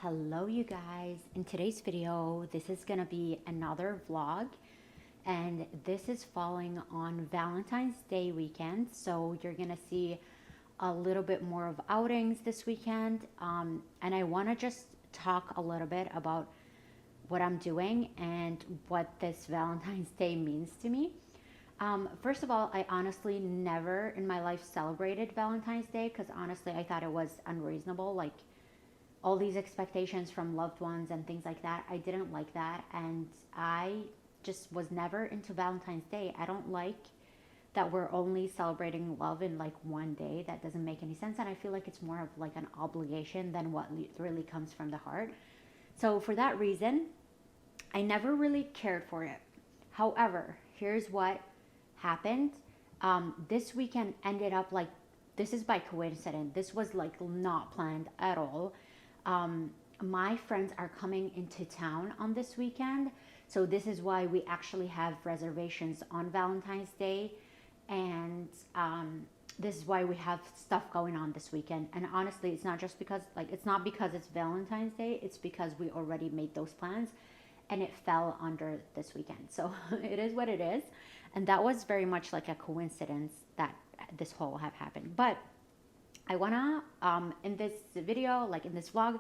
Hello you guys. In today's video, this is gonna be another vlog and this is falling on Valentine's Day weekend. So you're gonna see a little bit more of outings this weekend. And I wanna just talk a little bit about what I'm doing and what this Valentine's Day means to me. First of all, I honestly never in my life celebrated Valentine's Day because honestly, I thought it was unreasonable. Like, all these expectations from loved ones and things like that. I didn't like that. And I just was never into Valentine's Day. I don't like that we're only celebrating love in like one day. That doesn't make any sense. And I feel like it's more of like an obligation than what really comes from the heart. So for that reason, I never really cared for it. However, here's what happened. This weekend ended up like, this is by coincidence. This was like not planned at all. My friends are coming into town on this weekend. So this is why we actually have reservations on Valentine's Day. And this is why we have stuff going on this weekend. And honestly, it's not just because, like, it's not because it's Valentine's Day. It's because we already made those plans and it fell under this weekend. So it is what it is. And that was very much like a coincidence that this whole have happened. But I wanna, in this video, like in this vlog,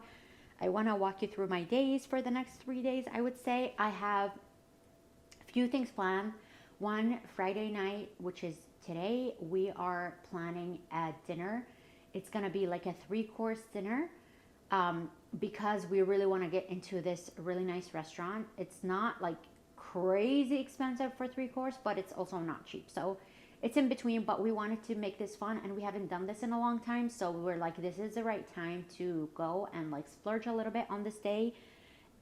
I wanna walk you through my days for the next 3 days. I would say I have a few things planned. One, Friday night, which is today, we are planning a dinner. It's gonna be like a 3-course dinner because we really wanna get into this really nice restaurant. It's not like crazy expensive for 3 course, but it's also not cheap. So it's in between, but we wanted to make this fun and we haven't done this in a long time. So we were like, this is the right time to go and like splurge a little bit on this day.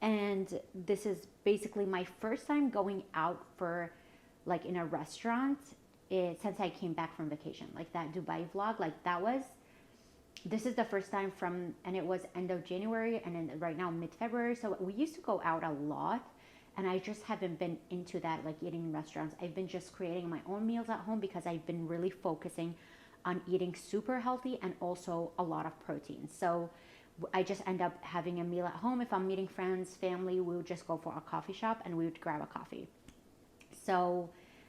And this is basically my first time going out for like in a restaurant since I came back from vacation. Like that Dubai vlog, like this is the first time from, and it was end of January and then right now mid-February. So we used to go out a lot and I just haven't been into that, like eating in restaurants. I've been just creating my own meals at home because I've been really focusing on eating super healthy and also a lot of protein. So I just end up having a meal at home. If I'm meeting friends, family, we would just go for a coffee shop and we would grab a coffee. So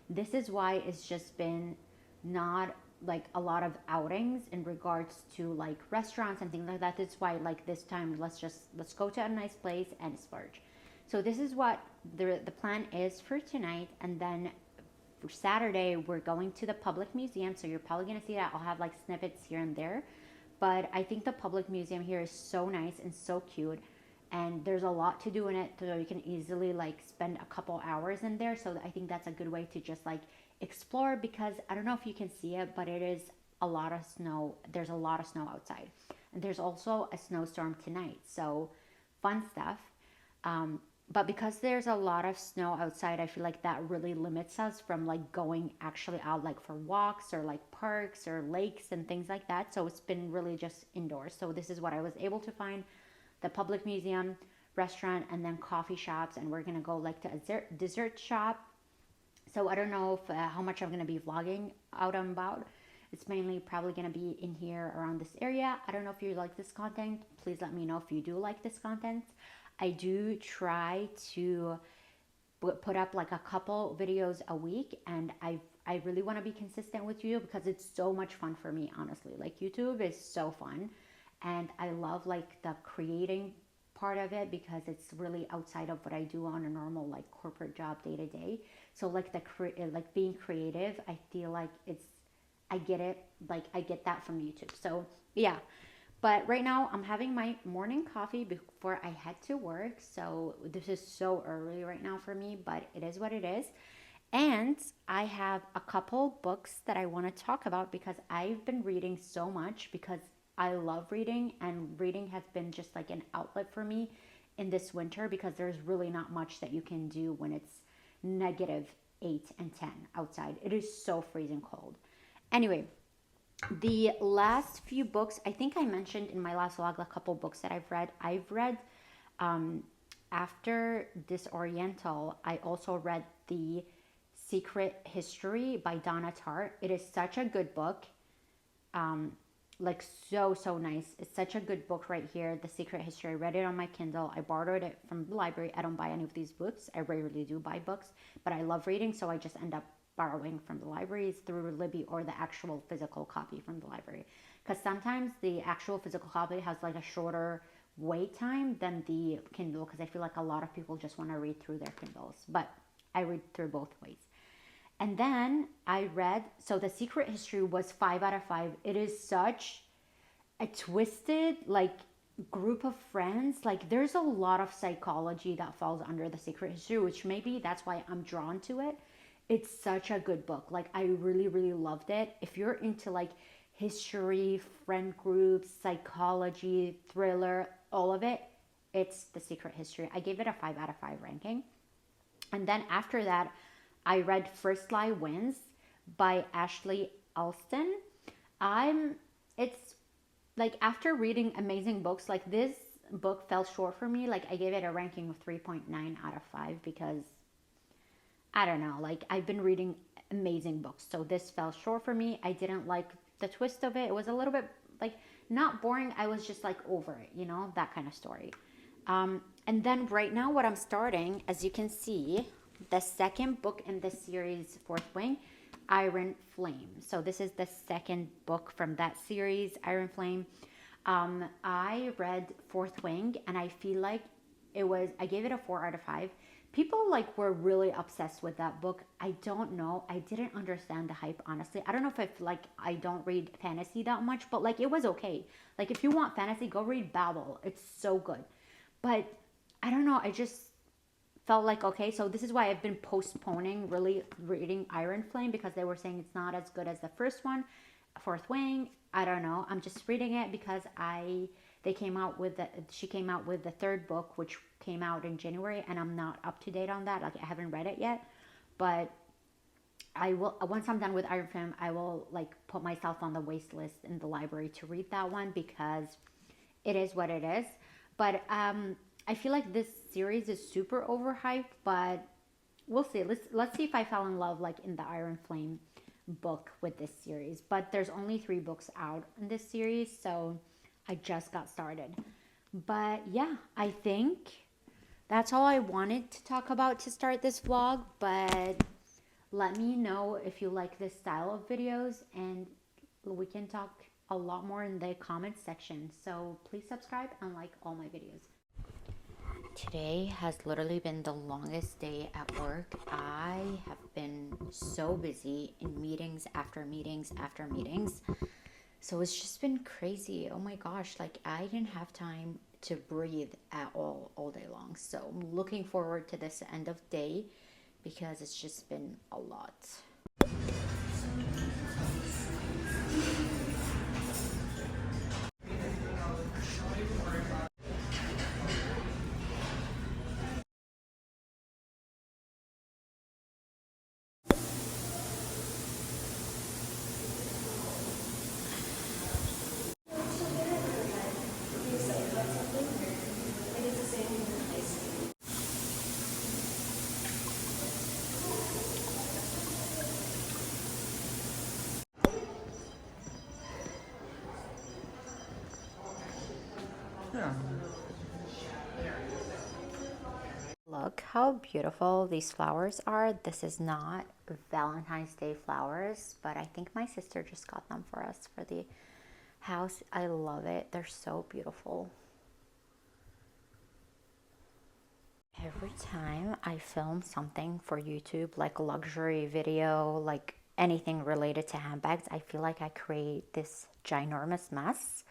this is why it's just been not like a lot of outings in regards to like restaurants and things like that. That's why like this time let's go to a nice place and splurge. So this is what the plan is for tonight. And then for Saturday, we're going to the public museum. So you're probably going to see that. I'll have like snippets here and there. But I think the public museum here is so nice and so cute. And there's a lot to do in it. So you can easily like spend a couple hours in there. So I think that's a good way to just like explore, because I don't know if you can see it, but it is a lot of snow. There's a lot of snow outside. And there's also a snowstorm tonight. So fun stuff. But because there's a lot of snow outside, I feel like that really limits us from like going actually out like for walks or like parks or lakes and things like that. So it's been really just indoors. So this is what I was able to find: the public museum, restaurant, and then coffee shops. And we're gonna go like to a dessert shop. So I don't know if how much I'm gonna be vlogging out and about. It's mainly probably gonna be in here around this area. I don't know if you like this content. Please let me know if you do like this content. I do try to put up like a couple videos a week, and I really want to be consistent with you because it's so much fun for me, honestly. Like YouTube is so fun, and I love like the creating part of it because it's really outside of what I do on a normal like corporate job day to day. So like like being creative, I feel like I get it, like I get that from YouTube. So yeah, but right now I'm having my morning coffee before I head to work. So this is so early right now for me, but it is what it is. And I have a couple books that I want to talk about because I've been reading so much because I love reading, and reading has been just like an outlet for me in this winter because there's really not much that you can do when it's -8 and 10 outside. It is so freezing cold. Anyway, the last few books, I think I mentioned in my last vlog a couple books that I've read. Um, after Disoriental, I also read The Secret History by Donna Tartt. It is such a good book. Um, like so nice. It's such a good book right here, The Secret History. I read it on my Kindle. I borrowed it from the library. I don't buy any of these books. I rarely do buy books, but I love reading, so I just end up borrowing from the libraries through Libby or the actual physical copy from the library. Because sometimes the actual physical copy has like a shorter wait time than the Kindle, because I feel like a lot of people just want to read through their Kindles, but I read through both ways. And then I read, so The Secret History was 5 out of 5. It is such a twisted, like, group of friends. Like, there's a lot of psychology that falls under The Secret History, which maybe that's why I'm drawn to it. It's such a good book. Like, I really loved it. If you're into like history, friend groups, psychology, thriller, all of it, it's The Secret History. I gave it a 5 out of 5 ranking. And then after that, I read First Lie Wins by Ashley Alston. It's like, after reading amazing books, like, this book fell short for me. Like, I gave it a ranking of 3.9 out of 5 because I don't know, like, I've been reading amazing books. So this fell short for me. I didn't like the twist of it. It was a little bit like not boring. I was just like over it, that kind of story. And then right now what I'm starting, as you can see, the second book in the series, Fourth Wing, Iron Flame. So this is the second book from that series, Iron Flame. I read Fourth Wing and I feel like I gave it a 4 out of 5. People like were really obsessed with that book. I don't know. I didn't understand the hype, honestly. I don't know if like I don't read fantasy that much, but like it was okay. Like, if you want fantasy, go read Babel. It's so good. But I don't know. I just felt like, okay, so this is why I've been postponing really reading Iron Flame, because they were saying it's not as good as the first one, Fourth Wing. I don't know. I'm just reading it because she came out with the third book, which came out in January, and I'm not up to date on that. Like, I haven't read it yet, but I will, once I'm done with Iron Flame, I will like put myself on the waste list in the library to read that one, because it is what it is. But I feel like this series is super overhyped, but we'll see. Let's see if I fell in love like in the Iron Flame book with this series. But there's only 3 books out in this series, so I just got started. But yeah, I think that's all I wanted to talk about to start this vlog. But let me know if you like this style of videos, and we can talk a lot more in the comments section. So please subscribe and like all my videos. Today has literally been the longest day at work. I have been so busy in meetings after meetings after meetings. So it's just been crazy. Oh my gosh, like I didn't have time to breathe at all day long. So I'm looking forward to this end of day because it's just been a lot. Yeah. Look how beautiful these flowers are. This is not Valentine's Day flowers, but I think my sister just got them for us for the house. I love it. They're so beautiful. Every time I film something for YouTube, like a luxury video, like anything related to handbags, I feel like I create this ginormous mess.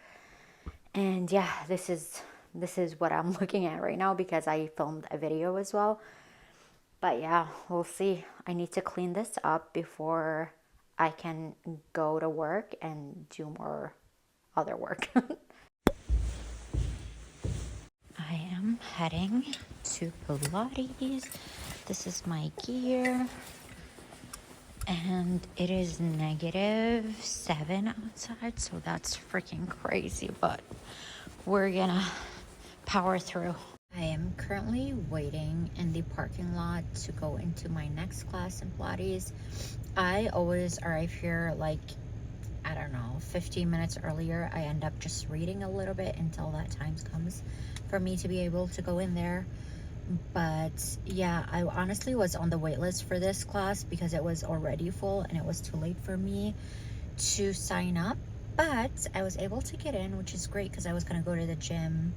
And yeah, this is what I'm looking at right now because I filmed a video as well. But yeah, we'll see. I need to clean this up before I can go to work and do more other work. I am heading to Pilates. This is my gear. And it is -7 outside, so that's freaking crazy, but we're gonna power through. I am currently waiting in the parking lot to go into my next class in Pilates. I always arrive here like I don't know, 15 minutes earlier. I end up just reading a little bit until that time comes for me to be able to go in there. But yeah, I honestly was on the wait list for this class because it was already full and it was too late for me to sign up. But I was able to get in, which is great because I was going to go to the gym.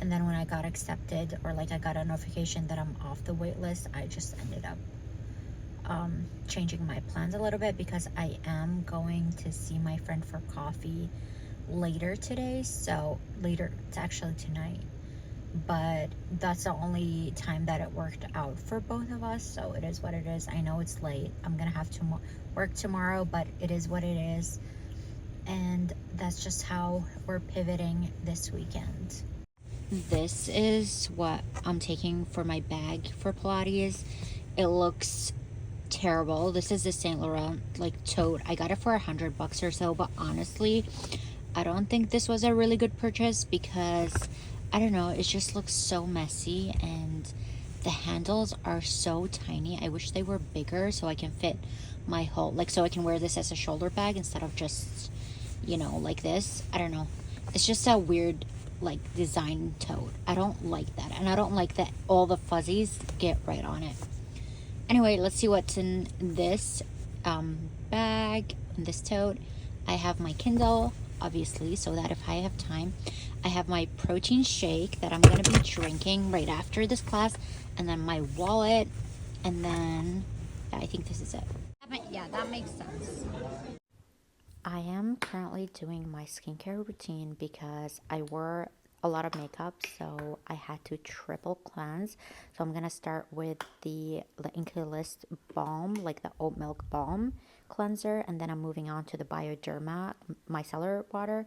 And then when I got accepted, or like I got a notification that I'm off the wait list, I just ended up changing my plans a little bit because I am going to see my friend for coffee later today. So later, it's actually tonight, but that's the only time that it worked out for both of us. So it is what it is. I know it's late. I'm gonna have to work tomorrow, but it is what it is. And that's just how we're pivoting this weekend. This is what I'm taking for my bag for Pilates. It looks terrible. This is the Saint Laurent like tote. I got it for $100 or so, but honestly, I don't think this was a really good purchase because I don't know, it just looks so messy and the handles are so tiny. I wish they were bigger so I can fit my whole, like, so I can wear this as a shoulder bag instead of just, you know, like this. I don't know. It's just a weird like design tote. I don't like that, and I don't like that all the fuzzies get right on it. Anyway, let's see what's in this bag, in this tote. I have my Kindle, obviously, so that if I have time. I have my protein shake that I'm going to be drinking right after this class, and then my wallet, and then yeah, I think this is it. Yeah, that makes sense. I am currently doing my skincare routine because I wore a lot of makeup, so I had to triple cleanse. So I'm gonna start with the Inkey List balm, like the oat milk balm cleanser, and then I'm moving on to the Bioderma micellar water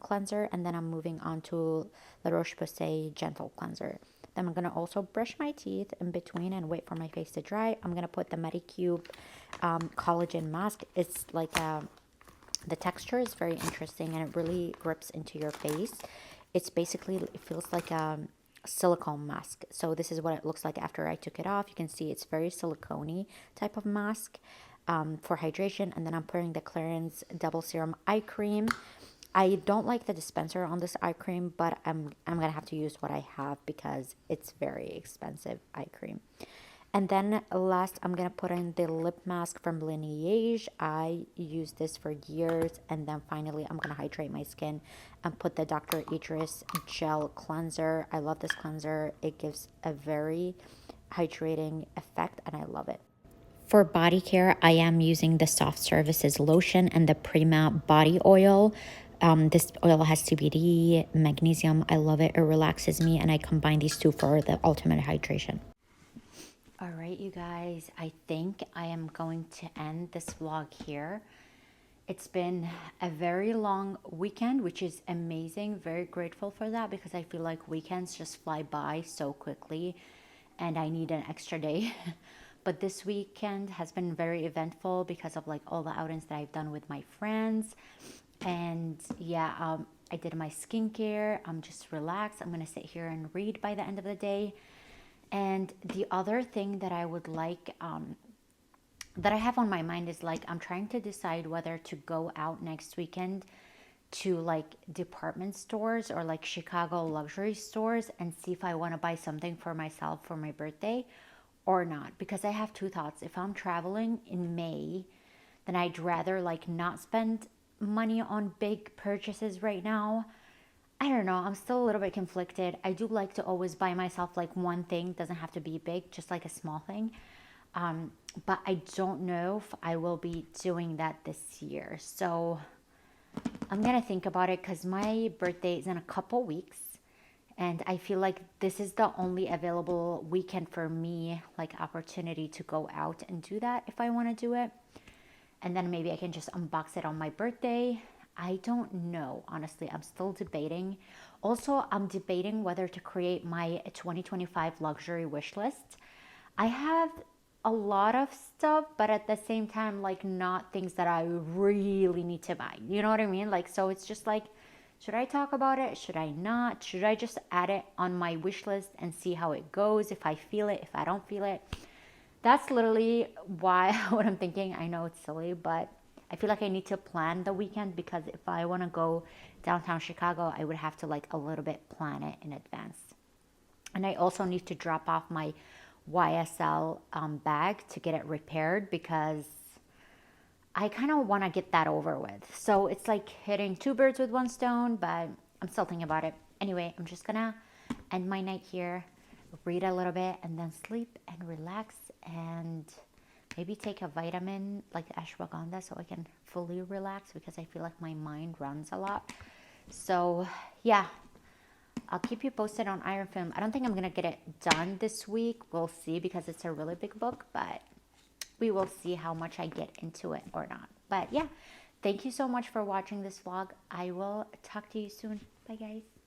cleanser, and then I'm moving on to La Roche-Posay gentle cleanser. Then I'm gonna also brush my teeth in between and wait for my face to dry. I'm gonna put the Medicube collagen mask. It's like a the texture is very interesting and it really grips into your face. It's basically, it feels like a silicone mask. So this is what it looks like after I took it off. You can see it's very silicone-y type of mask for hydration. And then I'm putting the Clarins Double Serum Eye Cream. I don't like the dispenser on this eye cream, but I'm gonna have to use what I have because it's very expensive eye cream. And then last, I'm going to put in the lip mask from Lineage. I used this for years. And then finally, I'm going to hydrate my skin and put the Dr. Idris Gel Cleanser. I love this cleanser. It gives a very hydrating effect, and I love it. For body care, I am using the Soft Services Lotion and the Prima Body Oil. This oil has CBD, magnesium. I love it. It relaxes me, and I combine these two for the ultimate hydration. All right, you guys, I think I am going to end this vlog here. It's been a very long weekend, which is amazing. Very grateful for that because I feel like weekends just fly by so quickly and I need an extra day. But this weekend has been very eventful because of like all the outings that I've done with my friends. And yeah, I did my skincare. I'm just relaxed. I'm going to sit here and read by the end of the day. And the other thing that I would like, that I have on my mind is like, I'm trying to decide whether to go out next weekend to like department stores or like Chicago luxury stores and see if I want to buy something for myself for my birthday or not. Because I have two thoughts. If I'm traveling in May, then I'd rather like not spend money on big purchases right now. I don't know. I'm still a little bit conflicted. I do like to always buy myself like one thing. Doesn't have to be big, just like a small thing. But I don't know if I will be doing that this year. So I'm going to think about it because my birthday is in a couple weeks. And I feel like this is the only available weekend for me, like opportunity to go out and do that if I want to do it. And then maybe I can just unbox it on my birthday. I don't know, honestly. I'm still debating. Also, I'm debating whether to create my 2025 luxury wish list. I have a lot of stuff, but at the same time, like not things that I really need to buy. You know what I mean? Like, so it's just like, should I talk about it? Should I not? Should I just add it on my wish list and see how it goes? If I feel it, if I don't feel it. That's literally why what I'm thinking. I know it's silly, but I feel like I need to plan the weekend, because if I want to go downtown Chicago, I would have to like a little bit plan it in advance. And I also need to drop off my YSL bag to get it repaired, because I kind of want to get that over with. So it's like hitting two birds with one stone, but I'm still thinking about it. Anyway, I'm just gonna end my night here, read a little bit, and then sleep and relax, and maybe take a vitamin like the ashwagandha so I can fully relax, because I feel like my mind runs a lot. So yeah, I'll keep you posted on Iron Film. I don't think I'm gonna get it done this week. We'll see, because it's a really big book, but we will see how much I get into it or not. But yeah, thank you so much for watching this vlog. I will talk to you soon. Bye guys.